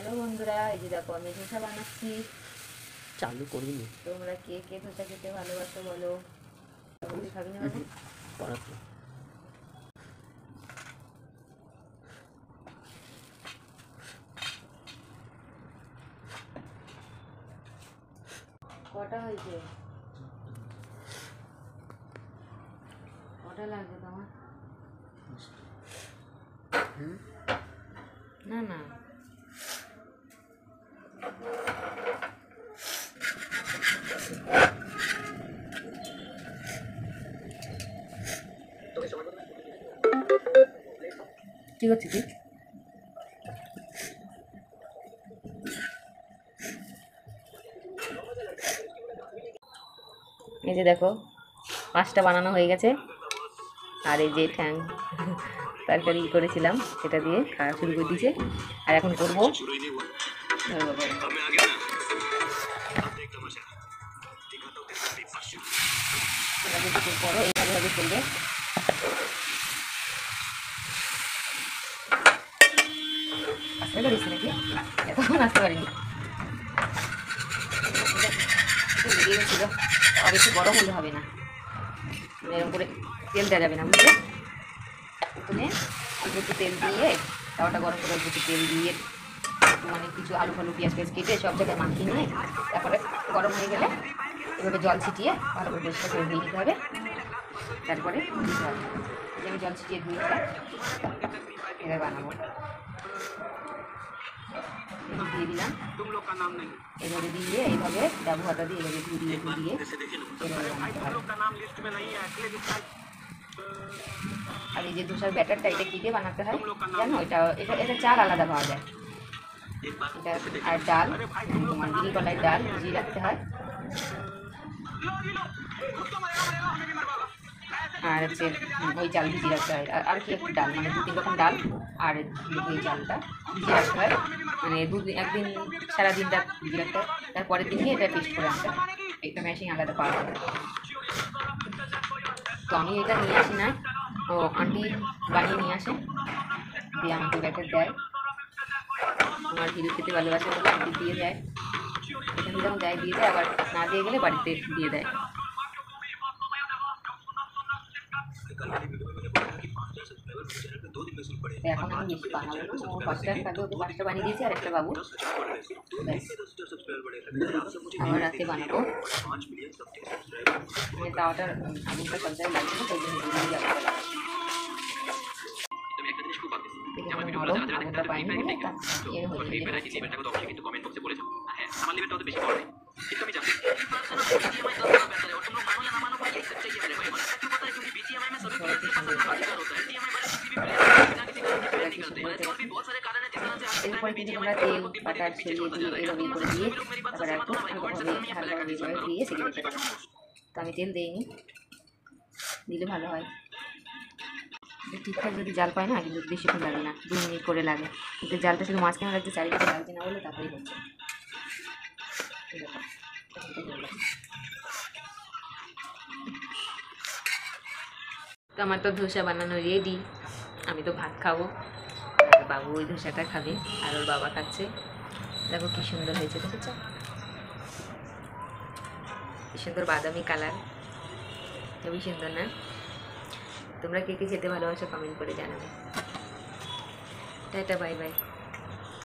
Hello বন্ধুরা, এই যে দেখো আমি ধোসা বানাচ্ছি। চালু করবি না? তোমরা কে কে ধোসা খেতে ভালোবাসো বলো। খাবি না বাবু? কটা হয়েছে? কটা লাগবে তোমার? না না, ঠিক আছে ঠিক। এই যে দেখো 5টা বানানো হয়ে গেছে। আর এই যে ঠ্যাং তরকারি করেছিলাম সেটা দিয়ে খাওয়া শুরু করে দিয়েছে। আর এখন করবো করো এইভাবে চলবে। আসতে পারিস নাকি? এতক্ষণ আসতে পারিনি, লেগে গেছিলো। আর বেশি গরম হলে হবে না, এরকম করে তেল দেওয়া যাবে না বুঝলে। প্রথমে অল্প একটু তেল দিয়ে তাওয়াটা গরম করে অল্প একটু তেল দিয়ে মানে কিছু আলু ফালু পেঁয়াজ পেঁয়াজ কেটে সব জায়গায় মাখিয়ে নিয়ে তারপরে গরম হয়ে গেলে এভাবে জল ছিটিয়ে ভালো করে পরিষ্কার করে ধুয়ে নিতে হবে। তারপরে দিতে হবে, আমি জল ছিটিয়ে ধুয়ে এবার বানাবো। দিয়ে দিলাম, এভাবে দিয়ে এইভাবে ডাবু হাতা দিয়ে এভাবে ঘুরিয়ে ঘুরিয়ে এভাবে বানাতে হবে। আর এই যে ধোসার ব্যাটারটা এটা কী দিয়ে বানাতে হয় জানো? এটা এটা এটা চাল আলাদা পাওয়া যায়। এটা আর ডাল, তোমার বিড়ি কলার ডাল ভিজিয়ে রাখতে হয়। আর হচ্ছে ওই চাল ভিজিয়ে রাখতে হয়। আর কি একটু ডাল মানে 2-3 রকম ডাল আর ওই চালটা ভিজিয়ে রাখতে হয়। মানে একদিন সারাদিনটা ভিজিয়ে রাখতে হয়, তারপরের দিনকে এটা পেস্ট করে আনতে হয়। এটা মেশিন আলাদা পাওয়া যায়। তো আমি এটা নিয়ে আসি না, তো আন্টি বানিয়ে নিয়ে আসে, দিয়ে আমাকে ব্যাটার দেয়। আমার হিরো খেতে ভালোবাসে বলে আন্টি দিয়ে দেয়। এখানে যখন দেয় দিয়ে দেয়, আবার না দিয়ে গেলে বাড়িতে দিয়ে দেয়। এখন আমি বেশি বানাবো না, ও 5টা খাবে, ওকে 5টা বানিয়ে দিয়েছি আর একটা বাবু। আমার রাতে বানাবো, মানে তাওয়াটার আগুনটা সব জায়গায় লাগবে না, তাই জন্য আগুনটা পাইনি এর হয়ে এরপরে কিন্তু তোমরা তেল বাটার ছড়িয়ে দিয়ে এভাবেই করে দিয়ে তারপরে একটু হালকাভাবে দিয়ে সেঁকে দিতে পারো। তো আমি তেল দিইনি, দিলে ভালো হয়। ঠিকঠাক যদি জাল পায় না কিন্তু বেশিক্ষণ লাগে না, 2 মিনিট করে লাগে। কিন্তু জালটা শুধু মাঝখানে লাগছে, চারিদিকে লাগছে না বলে তারপরেই হচ্ছে। তো আমার তো ধোসা বানানো রেডি, আমি তো ভাত খাবো, বাবু ওই ধোসাটা খাবে আর ওর বাবা খাচ্ছে। দেখো কি সুন্দর হয়েছে, দেখেছ কি সুন্দর বাদামি কালার, খুবই সুন্দর না? তোমরা কে কে খেতে ভালোবাসো কমেন্ট করে জানাবে। Tata, bye bye.